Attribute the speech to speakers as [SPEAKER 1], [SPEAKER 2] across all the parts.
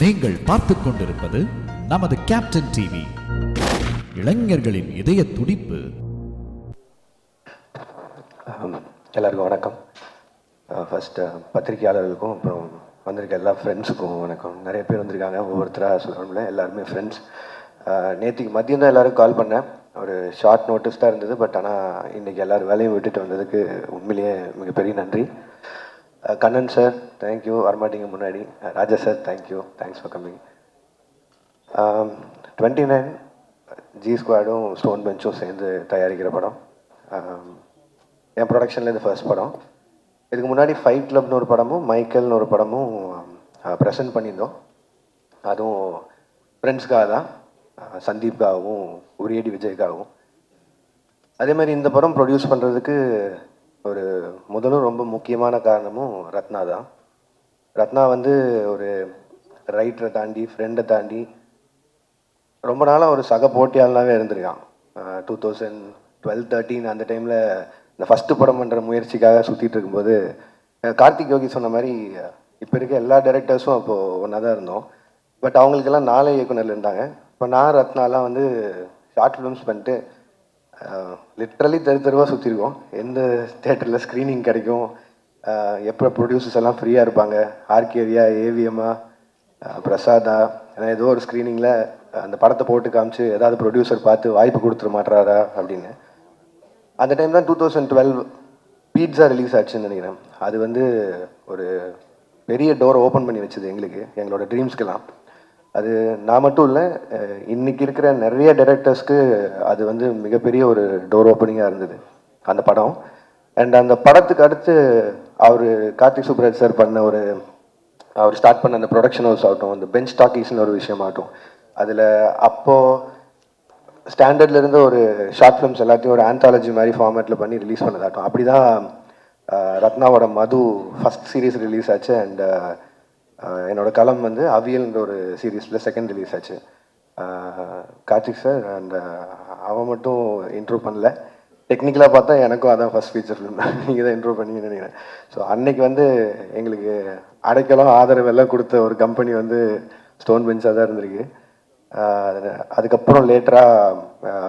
[SPEAKER 1] நீங்கள் பார்த்துக் கொண்டிருப்பது நமது கேப்டன் டிவி. இளைஞர்களின் இதய துடிப்பு.
[SPEAKER 2] எல்லாருக்கும் வணக்கம். ஃபர்ஸ்ட் பத்திரிகையாளர்களுக்கும் அப்புறம் வந்திருக்க எல்லா ஃப்ரெண்ட்ஸுக்கும் வணக்கம். நிறைய பேர் வந்திருக்காங்க, ஒவ்வொருத்தராக சொல்லணும்ல, எல்லாருமே ஃப்ரெண்ட்ஸ். நேற்றுக்கு மதியம் தான் எல்லோரும் கால் பண்ணேன். ஒரு ஷார்ட் நோட்டீஸ் தான் இருந்தது. பட் ஆனால் இன்றைக்கி எல்லோரும் வேலையும் விட்டுட்டு வந்ததுக்கு உண்மையிலேயே மிகப்பெரிய நன்றி. கண்ணன் சார் தேங்க்யூ, வரமாட்டீங்க முன்னாடி. Raja sir thank you, thanks for coming. 29 G ஸ்குவாடும் ஸ்டோன் பெஞ்சும் சேர்ந்து தயாரிக்கிற படம். என் ப்ரொடக்ஷனில் இது ஃபர்ஸ்ட் படம். இதுக்கு முன்னாடி ஃபைட் கிளப்னு ஒரு படமும் மைக்கேல்னு ஒரு படமும் ப்ரெசென்ட் பண்ணியிருந்தோம். அதுவும் ஃப்ரெண்ட்ஸ்க்காக தான், சந்தீப்காகவும் உரியடி விஜய்க்காகவும். அதே மாதிரி இந்த படம் ப்ரொடியூஸ் பண்ணுறதுக்கு ஒரு முதலும் ரொம்ப முக்கியமான காரணமும் ரத்னா தான். ரத்னா வந்து ஒரு ரைட்டரை தாண்டி, ஃப்ரெண்டை தாண்டி ரொம்ப நாளாக ஒரு சக போட்டியாளனாகவே இருந்திருக்கான். 2012-13 அந்த டைமில் இந்த ஃபஸ்ட்டு படம் பண்ணுற முயற்சிக்காக சுற்றிட்டு இருக்கும்போது கார்த்திக் யோகி சொன்ன மாதிரி இப்போ இருக்க எல்லா டைரக்டர்ஸும் அப்போது ஒன்றா தான் இருந்தோம். பட் அவங்களுக்கெல்லாம் 4 இயக்குனர் இருந்தாங்க. இப்போ நான் ரத்னாலாம் வந்து ஷார்ட் ஃபிலிம்ஸ் பண்ணிட்டு லிட்ரலி தெருவாக சுற்றிருக்கோம். எந்த தேட்டரில் ஸ்க்ரீனிங் கிடைக்கும், எப்போ ப்ரொடியூசர்ஸ் எல்லாம் ஃப்ரீயாக இருப்பாங்க, ஆர்கேவியா, ஏவிஎம்மா, பிரசாதா, ஏன்னா ஏதோ ஒரு ஸ்க்ரீனிங்கில் அந்த படத்தை போட்டு காமிச்சு ஏதாவது ப்ரொடியூசர் பார்த்து வாய்ப்பு கொடுத்துட மாட்டாரா அப்படின்னு. அந்த டைம் தான் 2012 பீட்ஸா ரிலீஸ் ஆச்சுன்னு நினைக்கிறேன். அது வந்து ஒரு பெரிய டோரை ஓப்பன் பண்ணி வச்சுது எங்களுக்கு, எங்களோட ட்ரீம்ஸ்க்கெல்லாம். அது நான் மட்டும் இல்லை, இன்றைக்கி இருக்கிற நிறைய டைரக்டர்ஸ்க்கு அது வந்து மிகப்பெரிய ஒரு டோர் ஓப்பனிங்காக இருந்தது அந்த படம். அண்ட் அந்த படத்துக்கு அடுத்து அவர் கார்த்திக் சுப்ராஜ் சார் பண்ண அவர் ஸ்டார்ட் பண்ண அந்த ப்ரொடக்ஷன் ஹவுஸ் ஆகட்டும், அந்த பெஞ்ச் டாக்கீஸ்னு ஒரு விஷயமாகட்டும், அதில் அப்போது ஸ்டாண்டர்டில் இருந்த ஒரு ஷார்ட் ஃபிலிம்ஸ் எல்லாத்தையும் ஒரு ஆந்தாலஜி மாதிரி ஃபார்மேட்டில் பண்ணி ரிலீஸ் பண்ணதாகட்டும். அப்படி தான் ரத்னாவோட மது ஃபஸ்ட் சீரீஸ் ரிலீஸ் ஆச்சு. அண்ட் என்னோடய களம் வந்து அவியல்ன்ற ஒரு சீரீஸில் செகண்ட் ரிலீஸ் ஆச்சு. கார்த்திக் சார் அண்ட் அவன் மட்டும் இன்ட்ரோ பண்ணல. டெக்னிக்கலாக பார்த்தா எனக்கும் அதான் ஃபஸ்ட் ஃபீச்சர் ஃபிலிம், நீங்கள் தான் இன்ட்ரோ பண்ணீங்கன்னு நினைக்கிறேன். ஸோ அன்னைக்கு வந்து எங்களுக்கு அடைக்கலம் ஆதரவு எல்லாம் கொடுத்த ஒரு கம்பெனி வந்து ஸ்டோன் பெஞ்சாக தான் இருந்திருக்கு. அதுக்கப்புறம் லேட்டராக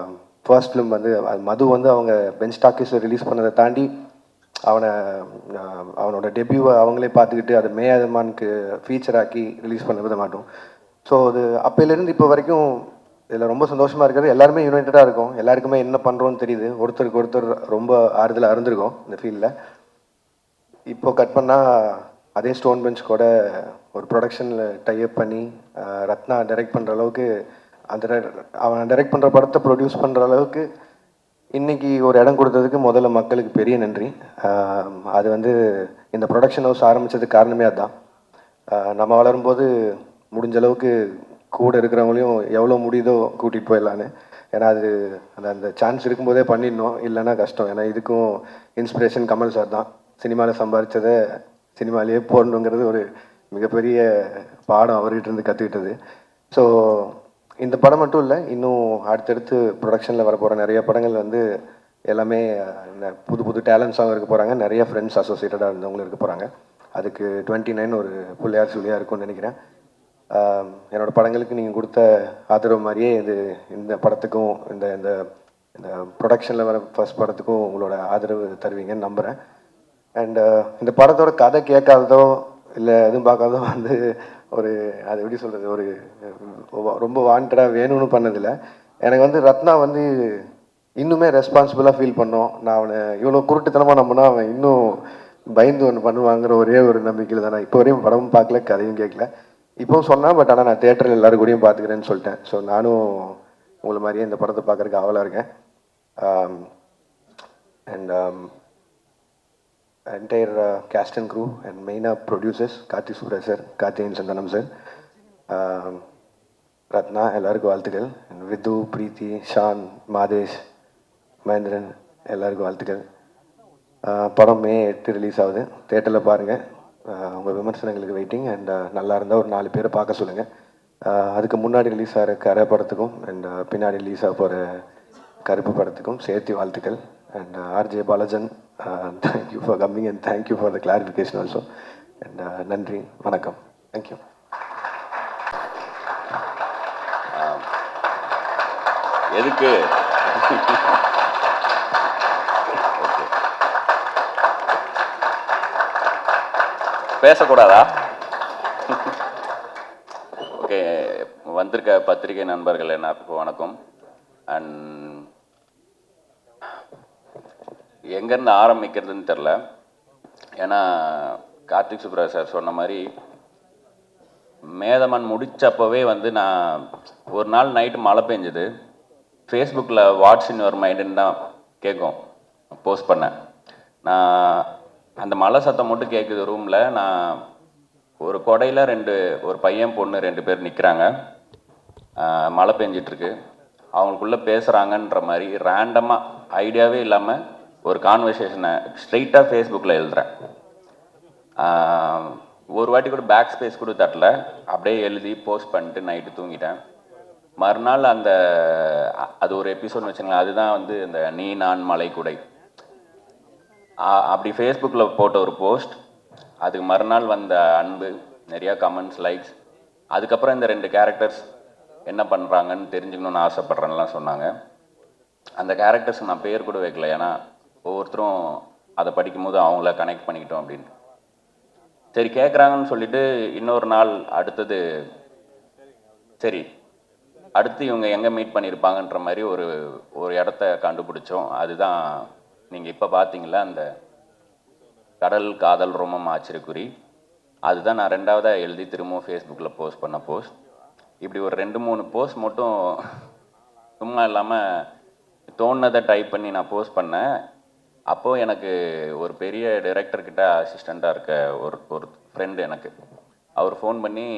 [SPEAKER 2] ஃபர்ஸ்ட் ஃபிலிம் வந்து மது வந்து அவங்க பெஞ்ச் டாக்கீஸில் ரிலீஸ் பண்ணதை தாண்டி அவனோட டெபியூவை அவங்களே பார்த்துக்கிட்டு அதை மேயாதமானுக்கு ஃபீச்சர் ஆக்கி ரிலீஸ் பண்ண விட மாட்டோம். ஸோ அது அப்போலேருந்து இப்போ வரைக்கும் இதில் ரொம்ப சந்தோஷமாக இருக்கிறது, எல்லாருமே யுனைட்டடாக இருக்கும், எல்லாருக்குமே என்ன பண்ணுறோன்னு தெரியுது, ஒருத்தருக்கு ஒருத்தர் ரொம்ப ஆறுதலாக இருந்திருக்கோம் இந்த ஃபீல்டில். இப்போ கட் பண்ணால் அதே ஸ்டோன் பெஞ்ச் கூட ஒரு ப்ரொடக்ஷனில் டைப் பண்ணி ரத்னா டைரக்ட் பண்ணுற அளவுக்கு, அவன் டைரக்ட் பண்ணுற படத்தை ப்ரொடியூஸ் பண்ணுற அளவுக்கு இன்றைக்கி ஒரு இடம் கொடுத்ததுக்கு முதல்ல மக்களுக்கு பெரிய நன்றி. அது வந்து இந்த ப்ரொடக்ஷன் ஹவுஸ் ஆரம்பித்ததுக்கு காரணமே அதுதான். நம்ம வளரும்போது முடிஞ்ச அளவுக்கு கூட இருக்கிறவங்களையும் எவ்வளோ முடியுதோ கூட்டிகிட்டு போயிடலான்னு. ஏன்னா அது அந்த சான்ஸ் இருக்கும்போதே பண்ணிடணும், இல்லைன்னா கஷ்டம். ஏன்னா இதுக்கும் இன்ஸ்பிரேஷன் கமல் சார் தான். சினிமாவில் சம்பாதிச்சதை சினிமாலேயே போடணுங்கிறது ஒரு மிகப்பெரிய பாடம் அவர்கிட்ட இருந்து கற்றுக்கிட்டது. ஸோ இந்த படம் மட்டும் இல்லை, இன்னும் அடுத்தடுத்து ப்ரொடக்ஷனில் வரப்போகிற நிறைய படங்கள் வந்து எல்லாமே புது புது டேலண்ட்ஸாகவும் இருக்க போகிறாங்க. நிறைய ஃப்ரெண்ட்ஸ் அசோசியேட்டடாக இருந்தவங்களும் இருக்க போகிறாங்க. அதுக்கு 29 ஒரு பிள்ளையார் சொல்லியாக இருக்கும்னு நினைக்கிறேன். என்னோடய படங்களுக்கு நீங்கள் கொடுத்த ஆதரவு மாதிரியே இந்த படத்துக்கும் இந்த இந்த இந்த ப்ரொடக்ஷனில் வர ஃபர்ஸ்ட் படத்துக்கும் உங்களோட ஆதரவு தருவீங்கன்னு நம்புகிறேன். அண்டு இந்த படத்தோட கதை கேட்காததோ இல்லை எதுவும் பார்க்காதோ வந்து அது எப்படி சொல்கிறது, ரொம்ப வாண்டடாக வேணும்னு பண்ணதில்லை. எனக்கு வந்து ரத்னா வந்து இன்னுமே ரெஸ்பான்சிபிளாக ஃபீல் பண்ணோம். நான் அவனை இவ்வளோ குருட்டுத்தனமாக நம்பினா அவன் இன்னும் பயந்து ஒன்று பண்ணுவாங்கிற ஒரே ஒரு நம்பிக்கையில் தான் நான் இப்போ வரையும் படமும் பார்க்கல, கதையும் கேட்கல. இப்போவும் சொன்னேன், பட் ஆனால் நான் தேட்டரில் எல்லோரும் கூடயும் பார்த்துக்கிறேன்னு சொல்லிட்டேன். ஸோ நானும் உங்களை மாதிரியே இந்த படத்தை பார்க்குறதுக்கு ஆவலாக இருக்கேன். And entire cast and crew and மெயினாக producers Karthik Subbaraj sir, Karthikeyan Santhanam sir, Rathna, எல்லாருக்கும் வாழ்த்துக்கள். விது, பிரீத்தி, ஷான், மாதேஷ், மகேந்திரன், எல்லாருக்கும் வாழ்த்துக்கள். படம் May 8 ரிலீஸ் ஆகுது, தேட்டரில் பாருங்கள். உங்கள் விமர்சனங்களுக்கு வெயிட்டிங். அண்ட் நல்லா இருந்தால் ஒரு 4 பேரை பார்க்க சொல்லுங்கள். அதுக்கு முன்னாடி ரிலீஸ் ஆகிற கரை படத்துக்கும் அண்ட் பின்னாடி ரிலீஸ் ஆக போகிற கருப்பு படத்துக்கும் சேர்த்து வாழ்த்துக்கள். And RJ பாலாஜன், thank you for coming and thank you for the clarification also. And நன்றி, வணக்கம், தேங்க்யூ.
[SPEAKER 3] எதுக்கு பேசக்கூடாதா? ஓகே, வந்திருக்க பத்திரிகை நண்பர்கள் எல்லாருக்கும் வணக்கம். அண்ட் எங்கேருந்து ஆரம்பிக்கிறதுன்னு தெரில. ஏன்னா கார்த்திக் சுப்ராஜ் சார் சொன்ன மாதிரி மேதமன் முடித்தப்பவே வந்து நான் ஒரு நாள் நைட்டு மழை பெஞ்சுது. ஃபேஸ்புக்கில் வாட்ஸ் இன் யுவர் மைண்டுன்னு தான் கேட்கும், போஸ்ட் பண்ணேன். நான் அந்த மழை சத்தம் மட்டும் கேட்குது ரூமில். நான் ஒரு கொடையில் ஒரு பையன் பொண்ணு 2 பேர் நிற்கிறாங்க. மழை பெஞ்சிட்ருக்கு. அவங்களுக்குள்ளே பேசுகிறாங்கன்ற மாதிரி ரேண்டமாக ஐடியாவே இல்லாமல் ஒரு கான்வர்சேஷனை ஸ்ட்ரெயிட்டாக ஃபேஸ்புக்கில் எழுதுகிறேன். ஒரு வாட்டி கூட பேக் ஸ்பேஸ் கூட தட்டல, அப்படியே எழுதி போஸ்ட் பண்ணிட்டு நைட்டு தூங்கிட்டேன். மறுநாள் அது ஒரு எபிசோட்னு வச்சுங்களேன். அதுதான் வந்து இந்த நீ நான் மலை குடை. அப்படி ஃபேஸ்புக்கில் போட்ட ஒரு போஸ்ட், அதுக்கு மறுநாள் வந்த அன்பு, நிறையா கமெண்ட்ஸ், லைக்ஸ். அதுக்கப்புறம் இந்த 2 கேரக்டர்ஸ் என்ன பண்ணுறாங்கன்னு தெரிஞ்சுக்கணுன்னு ஆசைப்பட்றேன்லாம் சொன்னாங்க. அந்த கேரக்டர்ஸ் நான் பேர் கூட வைக்கல, ஏன்னா ஒவ்வொருத்தரும் அதை படிக்கும்போது அவங்கள கனெக்ட் பண்ணிக்கிட்டோம் அப்படின்ட்டு. சரி கேட்குறாங்கன்னு சொல்லிட்டு இன்னொரு நாள் அடுத்தது சரி அடுத்து இவங்க எங்கே மீட் பண்ணியிருப்பாங்கன்ற மாதிரி ஒரு இடத்த கண்டுபிடிச்சோம். அதுதான் நீங்கள் இப்போ பார்த்தீங்களா, அந்த கடல் காதல் ரோமம் ஆச்சரியக்குறி. அதுதான் நான் 2வதாக எழுதி திரும்பவும் ஃபேஸ்புக்கில் போஸ்ட் பண்ண போஸ்ட். இப்படி ஒரு 2-3 போஸ்ட் மட்டும் சும்மா இல்லாமல் தோணுனதை டைப் பண்ணி நான் போஸ்ட் பண்ணேன். அப்போது எனக்கு ஒரு பெரிய டைரக்டர்கிட்ட அசிஸ்டண்ட்டாக இருக்க ஒரு ஃப்ரெண்டு அவர் ஃபோன் பண்ணி,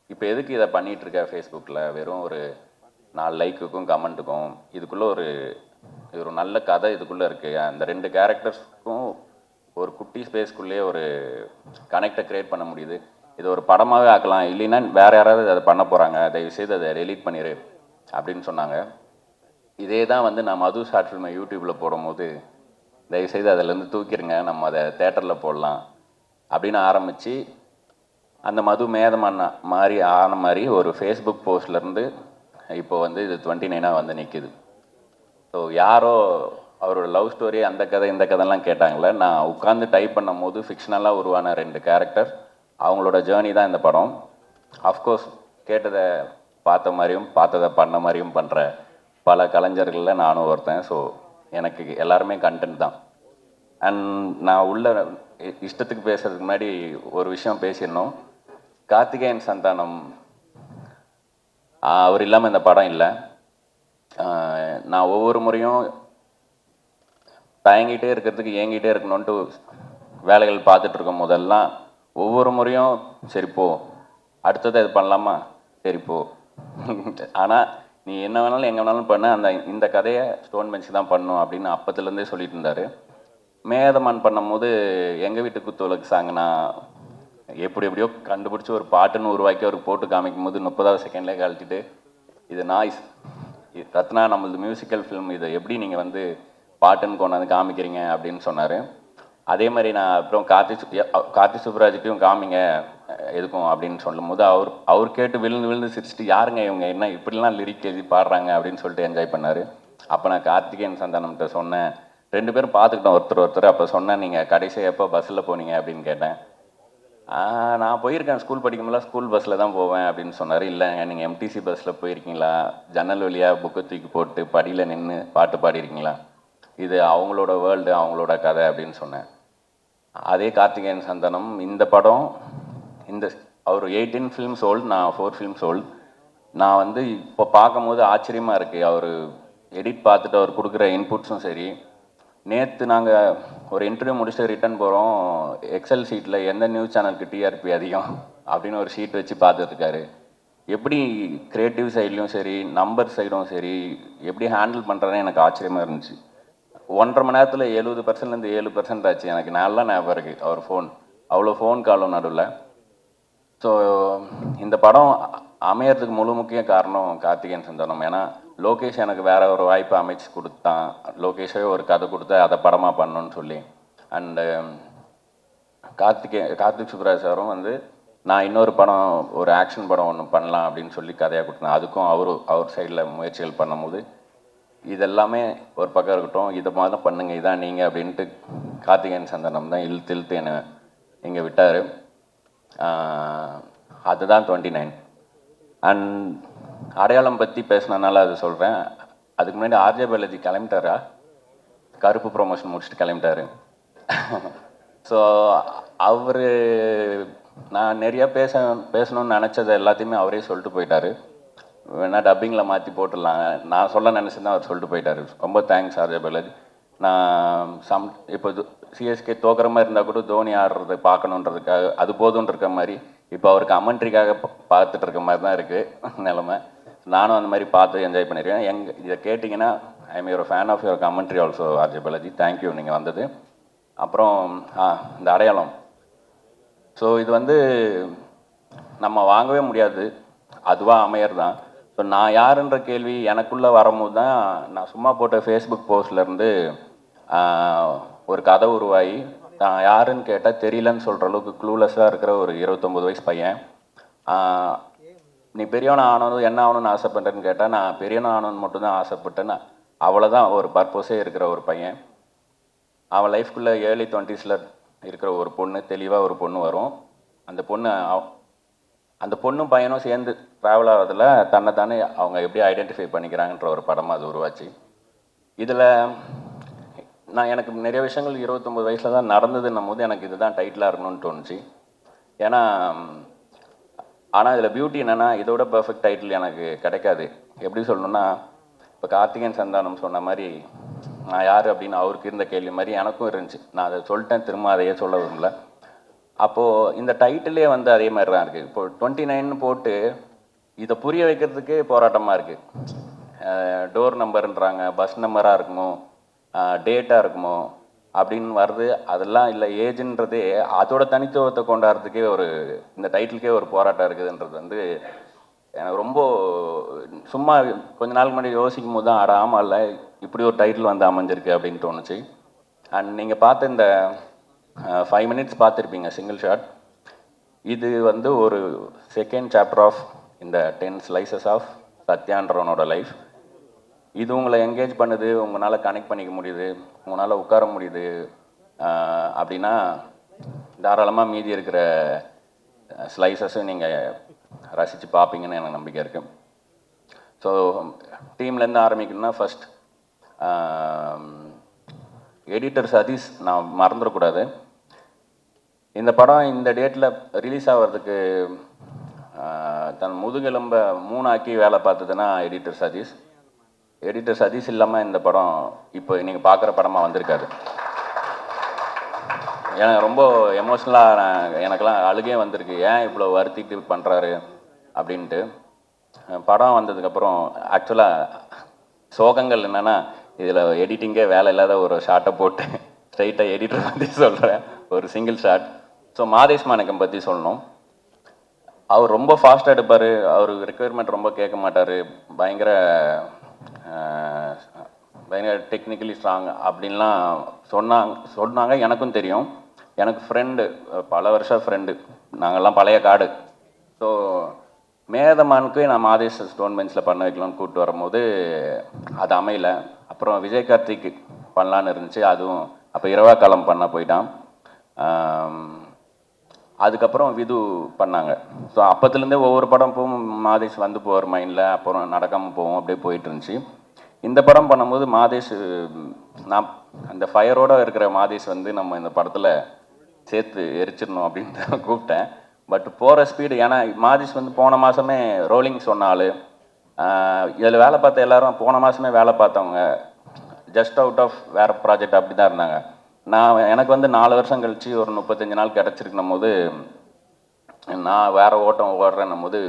[SPEAKER 3] இப்போ எதுக்கு இதை பண்ணிகிட்ருக்க ஃபேஸ்புக்கில், வெறும் ஒரு 4 லைக்குக்கும் கமெண்ட்டுக்கும், இதுக்குள்ளே இது ஒரு நல்ல கதை இதுக்குள்ளே இருக்குது. அந்த 2 கேரக்டர்ஸ்க்கும் ஒரு குட்டி ஸ்பேஸ்க்குள்ளேயே ஒரு கனெக்டை க்ரியேட் பண்ண முடியுது. இது ஒரு படமாகவே ஆக்கலாம், இல்லைன்னா வேறு யாராவது அதை பண்ண போகிறாங்க, தயவுசெய்து அதை டெலீட் பண்ணிடு அப்படின்னு சொன்னாங்க. இதே தான் வந்து நான் மது ஷார்ட் ஃபில்மை யூடியூப்பில் போடும்போது, தயவுசெய்து அதிலேருந்து தூக்கிடுங்க, நம்ம அதை தேட்டரில் போடலாம் அப்படின்னு ஆரம்பித்து, அந்த மது மேதமான மாதிரி ஆன மாதிரி ஒரு ஃபேஸ்புக் போஸ்ட்லேருந்து இப்போ வந்து இது 29ஆக வந்து நிற்கிது. ஸோ யாரோ அவரோட லவ் ஸ்டோரி அந்த கதை இந்த கதைலாம் கேட்டாங்களே, நான் உட்காந்து டைப் பண்ணும் போது ஃபிக்ஷனலாக உருவான 2 கேரக்டர், அவங்களோட ஜேர்னி தான் இந்த படம். அஃப்கோர்ஸ் கேட்டதை பார்த்த மாதிரியும் பார்த்ததை பண்ண மாதிரியும் பண்ணுற பல கலைஞர்களில் நானும் ஒருத்தன். ஸோ எனக்கு எல்லாருமே கண்டென்ட் தான். அண்ட் நான் உள்ள இஷ்டத்துக்கு பேசுறதுக்கு முன்னாடி ஒரு விஷயம் பேசிடணும். கார்த்திகேயன் சந்தானம் அவர் இல்லாமல் இந்த படம் இல்லை. நான் ஒவ்வொரு முறையும் தயங்கிட்டே இருக்கிறதுக்கு ஏங்கிட்டே இருக்கணுன்ட்டு வேலைகள் பார்த்துட்டு இருக்கும் போதெல்லாம் ஒவ்வொரு முறையும் சரிப்போ அடுத்தது இது பண்ணலாமா, சரிப்போ ஆனால் நீ என்ன வேணாலும் எங்கே வேணாலும் பண்ண, இந்த கதையை ஸ்டோன் பெஞ்ச் தான் பண்ணும் அப்படின்னு அப்பத்துலேருந்தே சொல்லிட்டு இருந்தார். மேதமான் பண்ணும்போது எங்கள் வீட்டு குத்துவிளக்கு சாங் நான் எப்படியோ கண்டுபிடிச்சி ஒரு பாட்டுன்னு உருவாக்கி அவருக்கு போட்டு காமிக்கும் போது 30வது செகண்ட்லேயே கழட்டிட்டு, இது நாய்ஸ், ரத்னா நம்மளது மியூசிக்கல் ஃபிலிம், இதை எப்படி நீங்கள் வந்து பாட்டுன்னு கொண்டாந்து காமிக்கிறீங்க அப்படின்னு சொன்னார். அதே மாதிரி நான் அப்புறம் கார்த்திக் சுப்ராஜ்கிட்டையும் காமிங்க எதுக்கும் அப்படின்னு சொல்லும் போது அவர் கேட்டு விழுந்து சிரிச்சுட்டு, யாருங்க இவங்க என்ன இப்படிலாம் லிரிக் எழுதி பாடுறாங்க அப்படின்னு சொல்லிட்டு என்ஜாய் பண்ணார். அப்போ நான் கார்த்திகேயன் சந்தானம்கிட்ட சொன்னேன், 2 பேரும் பார்த்துக்கிட்டோம் ஒருத்தர். அப்போ சொன்னேன், நீங்கள் கடைசியாக எப்போ பஸ்ஸில் போனீங்க அப்படின்னு கேட்டேன். நான் போயிருக்கேன், ஸ்கூல் படிக்கும்போது ஸ்கூல் பஸ்ஸில் தான் போவேன் அப்படின்னு சொன்னார். இல்லைங்க, நீங்கள் எம்டிசி பஸ்ஸில் போயிருக்கீங்களா, ஜன்னல் வழியாக புக்கை தூக்கி போட்டு படியில் நின்று பாட்டு பாடியிருக்கீங்களா, இது அவங்களோட வேர்ல்டு, அவங்களோட கதை அப்படின்னு சொன்னேன். அதே கார்த்திகேயன் சந்தானம் இந்த படம் அவர் 18 ஃபிலிம்ஸ் ஓல்டு, நான் 4 ஃபிலிம்ஸ் ஓல்டு. நான் வந்து இப்போ பார்க்கும்போது ஆச்சரியமாக இருக்குது. அவர் எடிட் பார்த்துட்டு அவர் கொடுக்குற இன்புட்ஸும் சரி. நேற்று நாங்கள் ஒரு இன்டர்வியூ முடிச்சுட்டு ரிட்டன் போகிறோம். எக்ஸல் ஷீட்டில் எந்த நியூஸ் சேனலுக்கு டிஆர்பி அதிகம் அப்படின்னு ஒரு ஷீட் வச்சு பார்த்துட்ருக்காரு. எப்படி க்ரியேட்டிவ் சைட்லேயும் சரி, நம்பர் சைடும் சரி, எப்படி ஹேண்டில் பண்ணுறதுன்னு எனக்கு ஆச்சரியமாக இருந்துச்சு. 1.5 மணி நேரத்தில் 70%லேருந்து 7% ஆச்சு. எனக்கு நல்லா ஞாபகம் இருக்குது அவர் அவ்வளோ ஃபோன் காலும் நடுவில். ஸோ இந்த படம் அமையறதுக்கு முக்கிய காரணம் கார்த்திகேயன் சந்தானம். ஏன்னா லோகேஷ் எனக்கு வேற ஒரு வாய்ப்பை அமைச்சு கொடுத்தான். லோகேஷே ஒரு கதை கொடுத்து அதை படமாக பண்ணணும்னு சொல்லி. அண்டு கார்த்திக் சுப்ராஜ் சாரும் வந்து நான் இன்னொரு படம் ஒரு ஆக்ஷன் படம் ஒன்று பண்ணலாம் அப்படின்னு சொல்லி கதையாக கொடுத்தேன். அதுக்கும் அவர் சைடில் முயற்சிகள் பண்ணும்போது இதெல்லாமே ஒரு பக்கம் இருக்கட்டும், இதை மாதிரி தான் பண்ணுங்க, இதான் நீங்கள் அப்படின்ட்டு கார்த்திகேயன் சந்தானம் தான் இழுத்து என்னை இங்கே விட்டார். அதுதான் 29. அண்ட் அடையாளம் பற்றி பேசினனால அது சொல்கிறேன். அதுக்கு முன்னாடி ஆர்ஜே பாலாஜி கிளம்பிட்டாரா? கருப்பு ப்ரொமோஷன் முடிச்சுட்டு கிளம்பிட்டாரு. ஸோ அவர் நான் நிறையா பேசணும்னு நினச்சதை எல்லாத்தையுமே அவரே சொல்லிட்டு போயிட்டார். வேணா டப்பிங்கில் மாற்றி போட்டுடலாம், நான் சொல்ல நினச்சிருந்தேன், அவர் சொல்லிட்டு போயிட்டார். ரொம்ப தேங்க்ஸ் ஆர்ஜே பாலாஜி. நான் இப்போ சிஎஸ்கே தோக்குற மாதிரி இருந்தால் கூட தோனி ஆடுறதை பார்க்கணுன்றதுக்காக அது போதும்னு இருக்க மாதிரி இப்போ அவருக்கு கமெண்ட்ரிக்காக பார்த்துட்டு இருக்க மாதிரி தான் இருக்குது நிலமை. நானும் அந்த மாதிரி பார்த்து என்ஜாய் பண்ணியிருக்கேன். இதை கேட்டிங்கன்னா I am your fan of your commentary also RJ Balaji. Thank you நீங்கள் வந்தது. அப்புறம் இந்த அடையாளம், ஸோ இது வந்து நம்ம வாங்கவே முடியாது, அதுவாக அமையர் தான். ஸோ நான் யாருன்ற கேள்வி எனக்குள்ளே வரும்போது தான் நான் சும்மா போட்ட ஃபேஸ்புக் போஸ்ட்லேருந்து ஒரு கதை உருவாகி நான் யாருன்னு கேட்டால் தெரியலன்னு சொல்கிற அளவுக்கு க்ளூலெஸ்ஸாக இருக்கிற ஒரு 29 வயசு பையன். நீ பெரியவனை ஆனதும் என்ன ஆகணும்னு ஆசைப்பட்டேன்னு கேட்டால் நான் பெரியவனை ஆகணும்னு மட்டும்தான் ஆசைப்பட்டேன்னு அவ்வளோதான் ஒரு பர்பஸே இருக்கிற ஒரு பையன். அவன் லைஃப்குள்ளே ஏர்லி 20s இருக்கிற ஒரு பொண்ணு, தெளிவாக ஒரு பொண்ணு வரும். அந்த பொண்ணும் பையனும் சேர்ந்து ட்ராவல் ஆகிறதுல தன்னைத்தானே அவங்க எப்படி ஐடென்டிஃபை பண்ணிக்கிறாங்கன்ற ஒரு படமாக அது உருவாச்சு. இதில் எனக்கு நிறைய விஷயங்கள் 29 வயசில் தான் நடந்ததுன்னும் போது எனக்கு இதுதான் டைட்டிலாக இருக்கணும்னு தோணுச்சு. ஏன்னா ஆனால் இதில் பியூட்டி என்னென்னா இதோட பர்ஃபெக்ட் டைட்டில் எனக்கு கிடைக்காது. எப்படி சொல்லணுன்னா, இப்போ கார்த்திகேயன் சந்தானம் சொன்ன மாதிரி நான் யார் அப்படின்னு அவருக்கு இருந்த கேள்வி மாதிரி எனக்கும் இருந்துச்சு. நான் அதை சொல்லிட்டேன், திரும்ப அதையே சொல்ல விரும்பல. அப்போது இந்த டைட்டிலே வந்து அதே மாதிரி தான் இருக்குது. இப்போ 29 போட்டு இதை புரிய வைக்கிறதுக்கே போராட்டமாக இருக்குது. டோர் நம்பருன்றாங்க, பஸ் நம்பராக இருக்குமோ, டேட்டாக இருக்குமோ அப்படின்னு வருது. அதெல்லாம் இல்லை, ஏஜ்ன்றதே அதோட தனித்துவத்தை கொண்டாடுறதுக்கே இந்த டைட்டிலுக்கே ஒரு போராட்டம் இருக்குதுன்றது வந்து எனக்கு ரொம்ப சும்மா கொஞ்ச நாள் முன்னாடி யோசிக்கும் போது தான் ஆமாம் இல்லை இப்படி ஒரு டைட்டில் வந்து அமைஞ்சிருக்கு அப்படின்னு தோணுச்சு. அண்ட் நீங்கள் பார்த்த இந்த 5 minutes பார்த்துருப்பீங்க சிங்கிள் ஷாட். இது வந்து ஒரு செகண்ட் சாப்டர் ஆஃப் இந்த 10 slices ஆஃப் சத்யான்றவனோட லைஃப். இது உங்களை என்கேஜ் பண்ணுது, உங்களால் கனெக்ட் பண்ணிக்க முடியுது, உங்களால் உட்கார முடியுது அப்படின்னா தாராளமாக மீதி இருக்கிற ஸ்லைசஸும் நீங்கள் ரசித்து பார்ப்பீங்கன்னு எனக்கு நம்பிக்கை இருக்குது. ஸோ டீம்லேருந்து ஆரம்பிக்கணும்னா ஃபஸ்ட் எடிட்டர் சதீஷ் நான் மறந்துடக்கூடாது. இந்த படம் இந்த டேட்டில் ரிலீஸ் ஆகிறதுக்கு தன் முதுகெலும்பை 3 ஆக்கி வேலை பார்த்ததுன்னா எடிட்டர் சதீஷ். எடிட்டர் சதீஷ் இல்லாமல் இந்த படம் இப்போ நீங்கள் பார்க்குற படமாக வந்திருக்காது. எனக்கு ரொம்ப எமோஷ்னலாக எனக்கெல்லாம் அழுகே வந்திருக்கு, ஏன் இவ்வளோ வருத்திட்டு பண்ணுறாரு அப்படின்ட்டு. படம் வந்ததுக்கப்புறம் ஆக்சுவலாக சோகங்கள் என்னென்னா, இதில் எடிட்டிங்கே வேலை இல்லாத ஒரு ஷார்ட்டை போட்டு ஸ்ட்ரைட்டாக எடிட்டர் பற்றி சொல்கிறேன், ஒரு சிங்கிள் ஷாட். ஸோ மாதேஷ் மாணிக்கம் பற்றி சொல்லணும். அவர் ரொம்ப ஃபாஸ்ட்டாக எடுப்பார், அவருக்கு ரெக்குயர்மெண்ட் ரொம்ப கேட்க மாட்டார், பயங்கர டெக்னிக்கலி ஸ்ட்ராங் அப்படின்லாம் சொன்னாங்க. எனக்கும் தெரியும், எனக்கு ஃப்ரெண்டு, பல வருஷம் ஃப்ரெண்டு, நாங்கள்லாம் பழைய காடு. ஸோ மேதமானுக்கு நான் மாதேஷ் ஸ்டோன் பெஞ்சில் பண்ண வைக்கலாம்னு கூப்பிட்டு வரும்போது அது அமையல. அப்புறம் விஜய் கார்த்திக் பண்ணலான்னு இருந்துச்சு, அதுவும் அப்போ இரவா காலம் பண்ண போயிட்டான். அதுக்கப்புறம் விது பண்ணாங்க. ஸோ அப்போத்துலேருந்தே ஒவ்வொரு படம் போகும் மாதேஷ் வந்து போகிற மைண்டில், அப்புறம் நடக்காமல் போவோம், அப்படியே போயிட்டு இருந்துச்சு. இந்த படம் பண்ணும்போது மாதேஷ், நான் அந்த ஃபயரோடு இருக்கிற மாதேஷ் வந்து நம்ம இந்த படத்தில் சேர்த்து எரிச்சிடணும் அப்படின்ட்டு கூப்பிட்டேன். பட் போகிற ஸ்பீடு, ஏன்னா மாதேஷ் வந்து போன மாதமே ரோலிங் சொன்னாலும் இதில் வேலை பார்த்த எல்லோரும் போன மாதமே வேலை பார்த்தவங்க, ஜஸ்ட் அவுட் ஆஃப் வேறு ப்ராஜெக்ட் அப்படி தான் இருந்தாங்க. எனக்கு வந்து 4 வருஷம் கழித்து ஒரு 35 நாள் கிடச்சிருக்கணும் போது நான் வேறு ஓட்டம் ஓடுறேன்னும் போது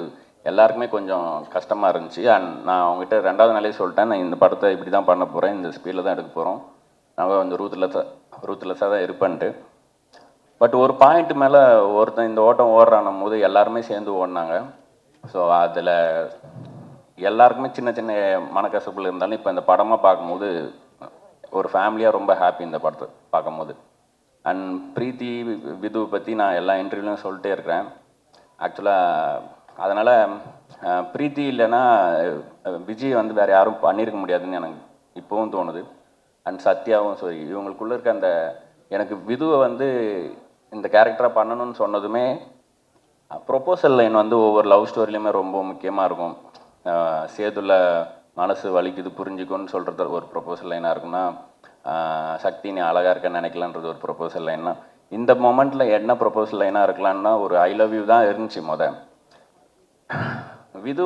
[SPEAKER 3] எல்லாருக்குமே கொஞ்சம் கஷ்டமாக இருந்துச்சு. அண்ட் நான் அவங்ககிட்ட 2வது நாளே சொல்லிட்டேன், நான் இந்த படத்தை இப்படி தான் பண்ண போகிறேன், இந்த ஸ்பீடில் தான் எடுக்க போகிறோம், நாங்கள் வந்து ரூத்லெஸ்ஸாக தான் இருப்பேன்ட்டு. பட் ஒரு பாயிண்ட் மேலே ஒருத்தன் இந்த ஓட்டம் ஓடுறான்னும் போது எல்லாருமே சேர்ந்து ஓடினாங்க. ஸோ அதில் எல்லாருக்குமே சின்ன சின்ன மனக்கசப்புகள் இருந்தாலும் இப்போ இந்த படமாக பார்க்கும்போது ஒரு ஃபேமிலியாக ரொம்ப ஹாப்பி இந்த படத்தை பார்க்கும்போது. அண்ட் பிரீத்தி விதுவை பற்றி நான் எல்லா இன்டர்வியூலையும் சொல்லிட்டே இருக்கிறேன். ஆக்சுவலாக அதனால் பிரீத்தி இல்லைன்னா விஜய் வந்து வேறு யாரும் பண்ணியிருக்க முடியாதுன்னு எனக்கு இப்போவும் தோணுது. அண்ட் சத்யாவும் சரி, இவங்களுக்குள்ளே இருக்க அந்த எனக்கு விதுவை வந்து இந்த கேரக்டராக பண்ணணும்னு சொன்னதுமே ப்ரொப்போசல் லைன் வந்து ஒவ்வொரு லவ் ஸ்டோரிலையுமே ரொம்ப முக்கியமாக இருக்கும். சேதுல மனசு வலிக்குது புரிஞ்சுக்கும்னு சொல்கிறது ஒரு ப்ரொப்போசல் லைனாக இருக்குன்னா, சக்தி நீ அழகாக இருக்கன்னு நினைக்கலான்றது ஒரு ப்ரொப்போசல் லைன்னா, இந்த மொமெண்ட்டில் என்ன ப்ரொப்போசல் லைனாக இருக்கலான்னா ஒரு ஐ லவ் யூ தான் இருந்துச்சு. விது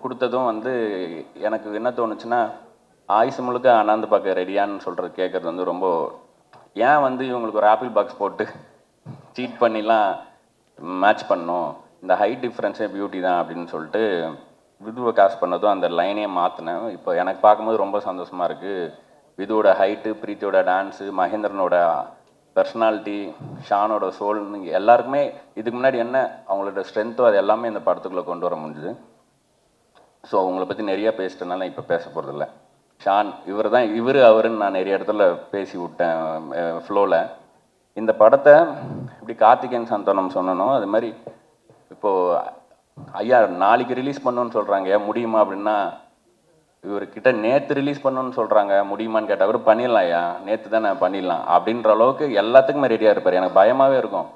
[SPEAKER 3] கொடுத்ததும் வந்து எனக்கு என்ன தோணுச்சுன்னா, ஆயுசு முழுக்க அண்ணாந்து பார்க்க ரெடியான்னு சொல்கிறது கேட்குறது வந்து ரொம்ப, ஏன் வந்து இவங்களுக்கு ஒரு ஆப்பிள் பாக்ஸ் போட்டு சீட் பண்ணிலாம் மேட்ச் பண்ணோம், இந்த ஹைட் டிஃப்ரென்ஸே பியூட்டி தான் அப்படின்னு சொல்லிட்டு விதுவை காசு பண்ணதும் அந்த லைனே மாற்றினேன். இப்போ எனக்கு பார்க்கும்போது ரொம்ப சந்தோஷமாக இருக்குது. விதுவோட ஹைட்டு, பிரீத்தியோட டான்ஸு, மகேந்திரனோட பர்சனாலிட்டி, ஷானோட சோல்னு எல்லாருக்குமே இதுக்கு முன்னாடி என்ன அவங்களோட ஸ்ட்ரென்த்தோ அது எல்லாமே இந்த படத்துக்குள்ளே கொண்டு வர முடிஞ்சுது. ஸோ அவங்கள பற்றி நிறையா பேசிட்டனால இப்போ பேச போகிறதில்ல. ஷான் இவர் அவருன்னு நான் நிறைய இடத்துல பேசி விட்டேன் ஃப்ளோவில். இந்த படத்தை இப்படி கார்த்திகேயன் சந்தானம் சொன்னனோ அது மாதிரி இப்போது ஐயா நாளைக்கு ரிலீஸ் பண்ணணுன்னு சொல்கிறாங்க, முடியுமா அப்படின்னா, இவர்கிட்ட நேற்று ரிலீஸ் பண்ணணுன்னு சொல்கிறாங்க, முடியுமான்னு கேட்டால் கூட பண்ணிடலாம் ஐயா, நேற்று தானே பண்ணிடலாம் அப்படின்ற அளவுக்கு எல்லாத்துக்குமே ரெடியாக இருப்பார். எனக்கு பயமாகவே இருக்கும்,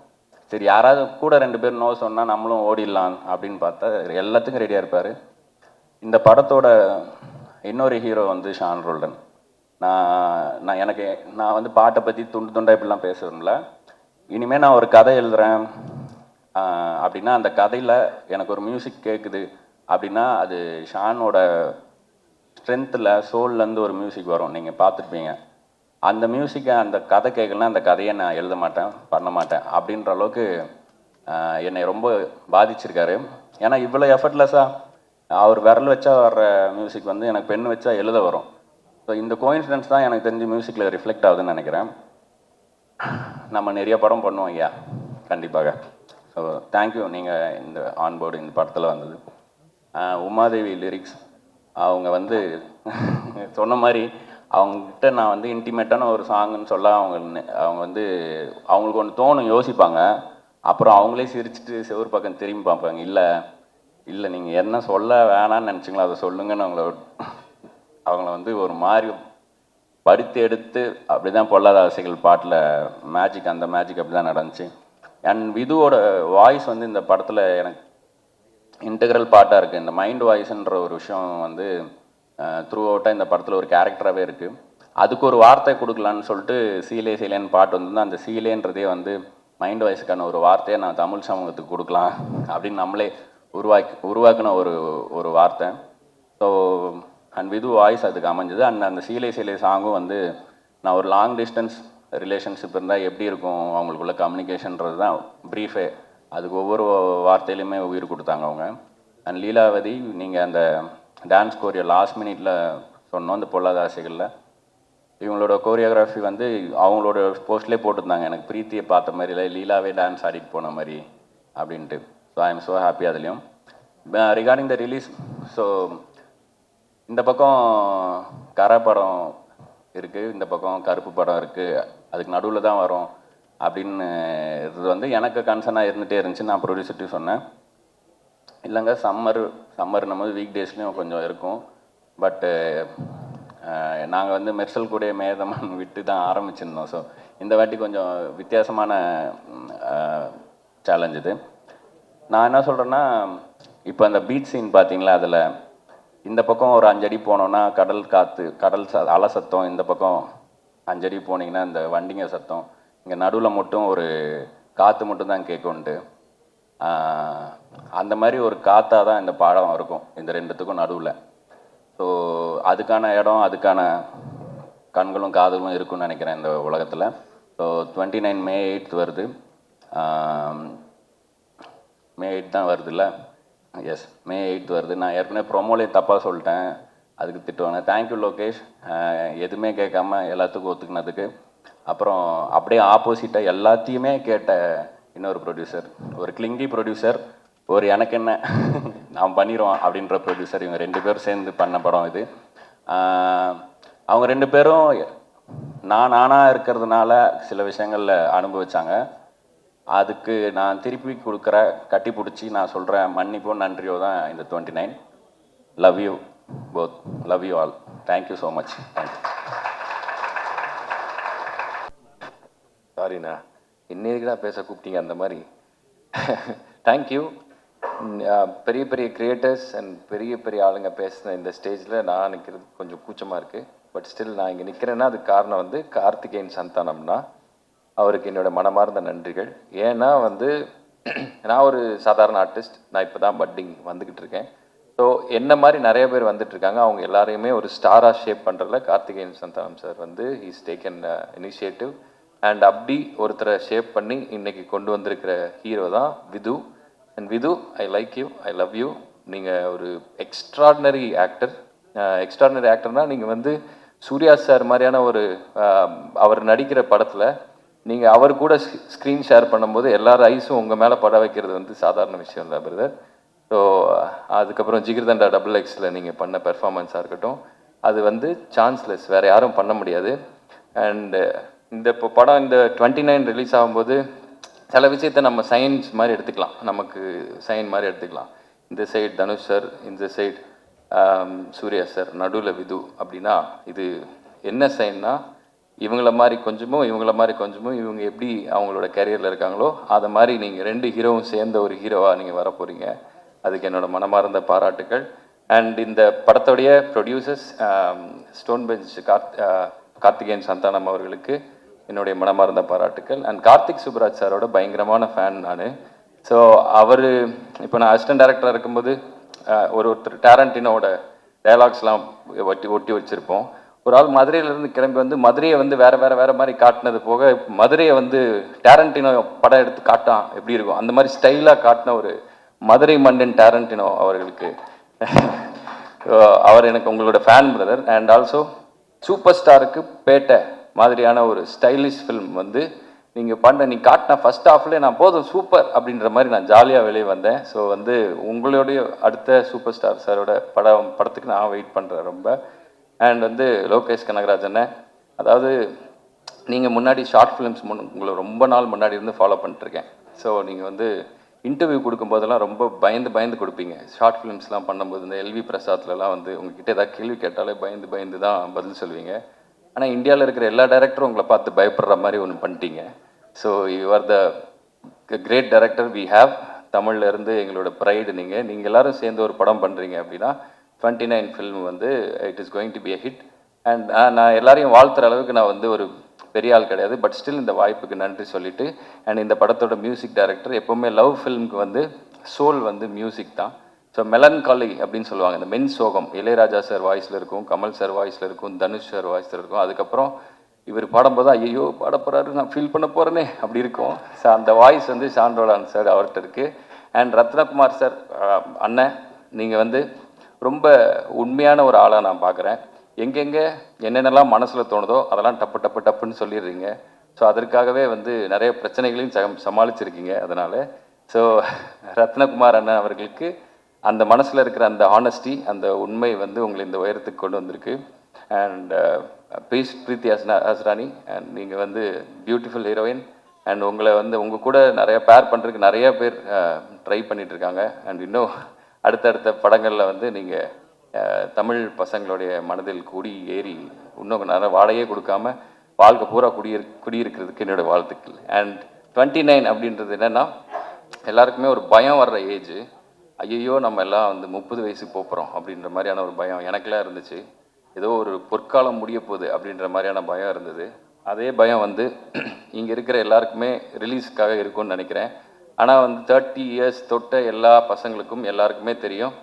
[SPEAKER 3] சரி யாராவது கூட 2 பேர் நோ சொன்னால் நம்மளும் ஓடிடலாம் அப்படின்னு பார்த்தா எல்லாத்துக்கும் ரெடியாக இருப்பார். இந்த படத்தோட இன்னொரு ஹீரோ வந்து ஷான் ரோல்டன். நான் வந்து பாட்டை பற்றி துண்டு துண்டாக இப்படிலாம் பேசுகிறேன்ல, இனிமேல் நான் ஒரு கதை எழுதுகிறேன் அப்படின்னா அந்த கதையில் எனக்கு ஒரு மியூசிக் கேட்குது அப்படின்னா அது ஷானோட ஸ்ட்ரென்த்தில் சோல்லேருந்து ஒரு மியூசிக் வரும், நீங்கள் பார்த்துருப்பீங்க. அந்த மியூசிக்கை அந்த கதை கேட்கலன்னா அந்த கதையை நான் எழுத மாட்டேன், பண்ண மாட்டேன் அப்படின்ற அளவுக்கு என்னை ரொம்ப பாதிச்சிருக்காரு. ஏன்னா இவ்வளோ எஃபர்ட்லெஸ்ஸாக அவர் விரல் வச்சா வர்ற மியூசிக் வந்து எனக்கு பென் வச்சா எழுத வரும். ஸோ இந்த கோயின்சிடன்ஸ் தான் எனக்கு தெரிஞ்சு மியூசிக்கில் ரிஃப்ளெக்ட் ஆகுதுன்னு நினைக்கிறேன். நம்ம நிறைய படம் பண்ணுவோம் ஐயா, கண்டிப்பாக. ஸோ தேங்க்யூ நீங்கள் இந்த ஆன்போர்டு இந்த படத்தில் வந்தது. உமாதேவி லிரிக்ஸ் அவங்க வந்து சொன்ன மாதிரி அவங்ககிட்ட நான் வந்து இன்டிமேட்டான ஒரு சாங்குன்னு சொல்ல அவங்க வந்து அவங்களுக்கு ஒன்று தோணும், யோசிப்பாங்க, அப்புறம் அவங்களே சிரிச்சுட்டு செவ்வறு பக்கம் திரும்பி பார்ப்பாங்க. இல்லை நீங்கள் என்ன சொல்ல வேணான்னு நினச்சிங்களோ அதை சொல்லுங்கன்னு அவங்கள வந்து ஒரு மாதிரி படுத்து எடுத்து அப்படி தான் பொல்லாத ஆசைகள் பாட்டில் மேஜிக், அந்த மேஜிக் அப்படி தான் நடந்துச்சு. அண்ட் விதுவோட வாய்ஸ் வந்து இந்த படத்தில் எனக்கு இன்டெக்ரல் பார்ட்டாக இருக்குது. இந்த மைண்ட் வாய்ஸ்ன்ற ஒரு விஷயம் வந்து த்ரூ அவுட்டாக இந்த படத்தில் ஒரு கேரக்டராகவே இருக்குது. அதுக்கு ஒரு வார்த்தை கொடுக்கலான்னு சொல்லிட்டு சீலேன்னு பாட்டு வந்து அந்த சீலேன்றதே வந்து மைண்ட் வாய்ஸுக்கான ஒரு வார்த்தையை நான் தமிழ் சமூகத்துக்கு கொடுக்கலாம் அப்படின்னு நம்மளே உருவாக்கின ஒரு வார்த்தை. ஸோ அண்ட் விது வாய்ஸ் அதுக்கு அமைஞ்சது. அண்ட் அந்த சீலை சாங்கும் வந்து நான் ஒரு லாங் டிஸ்டன்ஸ் ரிலேஷன்ஷிப் இருந்தால் எப்படி இருக்கும் அவங்களுக்குள்ள கம்யூனிகேஷன்றது தான் ப்ரீஃபே. அதுக்கு ஒவ்வொரு வார்த்தையிலையுமே உயிர் கொடுத்தாங்க அவங்க. அண்ட் லீலாவதி நீங்கள் அந்த டான்ஸ் கோரியோ லாஸ்ட் மினிட்ல சொன்னோம் அந்த பொல்லாத ஆசைகளில், இவங்களோட கோரியோகிராஃபி வந்து அவங்களோட போஸ்ட்லேயே போட்டிருந்தாங்க, எனக்கு பிரீத்தியை பார்த்த மாதிரி இல்லை, லீலாவே டான்ஸ் ஆடிட்டு போன மாதிரி அப்படின்ட்டு. So I am so happy. அதுலேயும் ரிகார்டிங் த ரிலீஸ், ஸோ இந்த பக்கம் கரை படம் இருக்குது, இந்த பக்கம் கருப்பு படம் இருக்குது, அதுக்கு நடுவில் தான் வரும் அப்படின்னு இது வந்து எனக்கு கன்சர்னாக இருந்துகிட்டே இருந்துச்சு. நான் ப்ரொடியூசர்ட்டையும் சொன்னேன், இல்லைங்க சம்மர்னும் போது வீக் டேஸ்லேயும் கொஞ்சம் இருக்கும், பட்டு நாங்கள் வந்து மெர்சல் கூட மேதமன் விட்டு தான் ஆரம்பிச்சிருந்தோம். ஸோ இந்த வாட்டி கொஞ்சம் வித்தியாசமான சேலஞ்ச் இது. நான் என்ன சொல்கிறேன்னா, இப்போ அந்த பீச் சீன் பார்த்தீங்களா, அதில் இந்த பக்கம் ஒரு 5 அடி போனோன்னா கடல் காற்று அலை சத்தம், இந்த பக்கம் 5 அடி போனீங்கன்னா இந்த வண்டிங்க சத்தம், இங்கே நடுவில் மட்டும் ஒரு காற்று மட்டும் தான் கேட்கும்ன்ட்டு, அந்த மாதிரி ஒரு காற்றாக தான் இந்த பாடம் இருக்கும் இந்த ரெண்டுத்துக்கும் நடுவில். ஸோ அதுக்கான இடம், அதுக்கான கண்களும் காதுகளும் இருக்குன்னு நினைக்கிறேன் இந்த உலகத்தில். ஸோ 29 May 8 வருது, May 8 தான் வருதுல்ல, எஸ் May 8 வருது. நான் ஏற்கனவே ப்ரொமோலே தப்பாக சொல்லிட்டேன், அதுக்கு திட்டுவாங்க. தேங்க்யூ லோகேஷ், எதுவுமே கேட்காம எல்லாத்துக்கும் ஒத்துக்கினதுக்கு. அப்புறம் அப்படியே ஆப்போசிட்டாக எல்லாத்தையுமே கேட்ட இன்னொரு ப்ரொடியூசர், ஒரு கிளிங்கி ப்ரொடியூசர், ஒரு எனக்கு என்ன நாம் பண்ணிடுவோம் அப்படின்ற ப்ரொடியூசர், இவங்க 2 பேரும் சேர்ந்து பண்ண படம் இது. அவங்க 2 பேரும் நானாக இருக்கிறதுனால சில விஷயங்களில் அனுபவிச்சாங்க. அதுக்கு நான் திருப்பி கொடுக்குற கட்டி பிடிச்சி நான் சொல்கிறேன் மன்னிப்போ நன்றியோ தான் இந்த 29. Love you both, love you all, thank you so much. Thank you.
[SPEAKER 4] சாரிண்ணா, இன்னைக்கு தான் பேச கூப்பிட்டீங்க அந்த மாதிரி. தேங்க்யூ. பெரிய பெரிய கிரியேட்டர்ஸ் அண்ட் பெரிய பெரிய ஆளுங்க பேசுன இந்த ஸ்டேஜில் நான் நிற்கிறது கொஞ்சம் கூச்சமாக இருக்குது. பட் ஸ்டில் நான் இங்கே நிற்கிறேன்னா அதுக்கு காரணம் வந்து கார்த்திகேயன் சந்தானம்னா அவருக்கு என்னோட மனமார்ந்த நன்றிகள். ஏன்னா வந்து நான் ஒரு சாதாரண ஆர்டிஸ்ட், நான் இப்போ தான் பட்டிங் வந்துக்கிட்டு இருக்கேன். ஸோ என்ன மாதிரி நிறைய பேர் வந்துட்டுருக்காங்க, அவங்க எல்லாரையுமே ஒரு ஸ்டாராக ஷேப் பண்ணுறதுல கார்த்திகேயன் சந்தானம் சார் வந்து ஹீஸ் டேக்கன் இனிஷியேட்டிவ். அண்ட் அப்படி ஒருத்தரை ஷேப் பண்ணி இன்னைக்கு கொண்டு வந்திருக்கிற ஹீரோ தான் Vidhu. And Vidhu, I like you, I love you. நீங்கள் ஒரு எக்ஸ்ட்ராடினரி ஆக்டர். எக்ஸ்ட்ராடினரி ஆக்டர்னால் நீங்கள் வந்து சூர்யா சார் மாதிரியான ஒரு அவர் நடிக்கிற படத்தில் நீங்கள் அவர் கூட ஸ்க்ரீன் ஷேர் பண்ணும்போது எல்லார் ஐஸும் உங்கள் மேலே பட வைக்கிறது வந்து சாதாரண விஷயம் இல்லை பிரதர். ஸோ அதுக்கப்புறம் ஜிகிர்தண்டா XXXல நீங்கள் பண்ண பெர்ஃபார்மன்ஸாக இருக்கட்டும், அது வந்து சான்ஸ்லெஸ், வேறு யாரும் பண்ண முடியாது. அண்டு இந்த இப்போ படம் இந்த 29 ரிலீஸ் ஆகும்போது சில விஷயத்தை நம்ம சயின்ஸ் மாதிரி எடுத்துக்கலாம், நமக்கு சைன் மாதிரி எடுத்துக்கலாம். இந்த சைடு தனுஷ் சார், இந்த சைடு சூர்யா சார், நடுவில் விது அப்படின்னா இது என்ன சைன்னா இவங்கள மாதிரி கொஞ்சமும் இவங்கள மாதிரி கொஞ்சமும் இவங்க எப்படி அவங்களோட கேரியரில் இருக்காங்களோ அதை மாதிரி நீங்கள் 2 ஹீரோவும் சேர்ந்த ஒரு ஹீரோவாக நீங்கள் வர போகிறீங்க. அதுக்கு என்னோடய மனமார்ந்த பாராட்டுக்கள். அண்ட் இந்த படத்தோடைய producers stone bench Karthikeyan Santhanam அவர்களுக்கு என்னுடைய மனமார்ந்த பாராட்டுக்கள். அண்ட் கார்த்திக் சுப்ராஜ் சாரோட பயங்கரமான ஃபேன் நான். ஸோ அவர் இப்போ நான் அசிஸ்டன்ட் டைரக்டராக இருக்கும்போது ஒருத்தர் டேரண்டினோட டயலாக்ஸ்லாம் ஒட்டி வச்சுருப்போம். ஒரு ஆள் மதுரையிலேருந்து கிளம்பி வந்து மதுரையை வந்து வேறு மாதிரி காட்டினது போக மதுரையை வந்து டேரண்டினோ படம் எடுத்து காட்டான் எப்படி இருக்கும் அந்த மாதிரி ஸ்டைலாக காட்டின ஒரு மதுரை மன்னன் டேரண்டினோ அவர்களுக்கு அவர் எனக்கு உங்களோட fan brother. And also super ஸ்டாருக்கு பேட்டை மாதிரியான ஒரு ஸ்டைலிஷ் ஃபிலிம் வந்து நீ காட்டின ஃபர்ஸ்ட் ஹாஃப்லேயே நான் போதும் சூப்பர் அப்படின்ற மாதிரி நான் ஜாலியாக வெளியே வந்தேன். ஸோ வந்து உங்களுடைய அடுத்த சூப்பர் ஸ்டார் சாரோட படத்துக்கு நான் வெயிட் பண்ணுறேன் ரொம்ப. அண்ட் வந்து லோகேஷ் கனகராஜனை, அதாவது நீங்கள் முன்னாடி ஷார்ட் ஃபிலிம்ஸ் உங்களை ரொம்ப நாள் முன்னாடி இருந்து ஃபாலோ பண்ணிட்டுருக்கேன். ஸோ நீங்கள் வந்து இன்டர்வியூ கொடுக்கும்போதெல்லாம் ரொம்ப பயந்து கொடுப்பீங்க. ஷார்ட் ஃபிலிம்ஸ்லாம் பண்ணும்போது இந்த எல்வி பிரசாத்லலாம் வந்து உங்ககிட்ட ஏதாவது கேள்வி கேட்டாலே பயந்து தான் பதில் சொல்லுவீங்க. ஆனால் இந்தியாவில் இருக்கிற எல்லா டைரக்டரும் உங்களை பார்த்து பயப்படுற மாதிரி ஒன்று பண்ணிட்டீங்க. So you are the great director we have. தமிழ்லேருந்து எங்களோட ப்ரைடு நீங்கள் எல்லோரும் சேர்ந்து ஒரு படம் பண்ணுறீங்க அப்படின்னா 29 ஃபில்ம் வந்து it is going to be a hit. And நான் எல்லாரையும் வாழ்த்துற அளவுக்கு நான் வந்து ஒரு பெரிய ஆள் கிடையாது. பட் ஸ்டில் இந்த வாய்ப்புக்கு நன்றி சொல்லிவிட்டு, அண்ட் இந்த படத்தோட மியூசிக் டைரக்டர் எப்போவுமே லவ் ஃபில்முக்கு வந்து சோல் வந்து மியூசிக் தான். ஸோ மெலன்காலி அப்படின்னு சொல்லுவாங்க, இந்த மென் சோகம் இளையராஜா சார் வாய்ஸில் இருக்கும், கமல் சார் வாய்ஸில் இருக்கும், தனுஷ் சார் வாய்ஸில் இருக்கும். அதுக்கப்புறம் இவர் பாடும்போது ஐயோ பாட போகிறாரு நான் ஃபீல் பண்ண போகிறேனே அப்படி இருக்கும். ஸோ அந்த வாய்ஸ் வந்து சாண்டோலான் சார் அவர்கிட்ட இருக்குது. அண்ட் ரத்னகுமார் சார் அண்ணன், நீங்கள் வந்து ரொம்ப உண்மையான ஒரு ஆளாக நான் பார்க்குறேன். எங்கெங்கே என்னென்னலாம் மனசில் தோணுதோ அதெல்லாம் டப்புன்னு சொல்லிடுறீங்க. ஸோ அதற்காகவே வந்து நிறைய பிரச்சனைகளையும் சமாளிச்சிருக்கீங்க. அதனால் ஸோ ரத்னகுமார் அண்ணன் அவர்களுக்கு அந்த மனசில் இருக்கிற அந்த ஹானஸ்டி, அந்த உண்மை வந்து உங்களை இந்த உயரத்துக்கு கொண்டு வந்திருக்கு. அண்ட் பிரீத்தி ஹஸ்ரானி, அண்ட் நீங்கள் வந்து பியூட்டிஃபுல் ஹீரோயின். அண்ட் உங்களை வந்து உங்கள் கூட நிறைய பேர் பண்ணுறதுக்கு நிறைய பேர் ட்ரை பண்ணிகிட்ருக்காங்க. அண்ட் இன்னும் அடுத்தடுத்த படங்களில் வந்து நீங்கள் தமிழ் பசங்களுடைய மனதில் கூடி ஏறி இன்னும் நிறைய வாடகையே கொடுக்காம வாழ்க்கை பூரா குடியிருக்கிறதுக்கு என்னோடய வாழ்த்துக்கள். அண்ட் 29 அப்படின்றது என்னென்னா எல்லாருக்குமே ஒரு பயம் வர்ற ஏஜ். ஐயோ நம்ம எல்லாம் வந்து 30 வயசுக்கு போகிறோம் அப்படின்ற மாதிரியான ஒரு பயம் எனக்கெல்லாம் இருந்துச்சு. ஏதோ ஒரு பொற்காலம் முடிய போகுது அப்படின்ற மாதிரியான பயம் இருந்தது. அதே பயம் வந்து இங்கே இருக்கிற எல்லாருக்குமே ரிலீஸ்க்காக இருக்கும்னு நினைக்கிறேன். ஆனால் வந்து 30 இயர்ஸ் தொட்ட எல்லா பசங்களுக்கும் எல்லாருக்குமே தெரியும்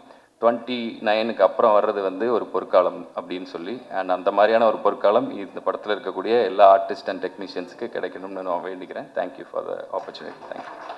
[SPEAKER 4] 29க்கு அப்புறம் வர்றது வந்து ஒரு பொற்காலம் அப்படின்னு சொல்லி. அண்ட் அந்த மாதிரியான ஒரு பொற்காலம் இந்த படத்தில் இருக்கக்கூடிய எல்லா ஆர்டிஸ்ட் அண்ட் டெக்னீஷியன்ஸுக்கு கிடைக்கணும்னு நான் வேண்டிக்கிறேன். Thank you for the opportunity. Thank you.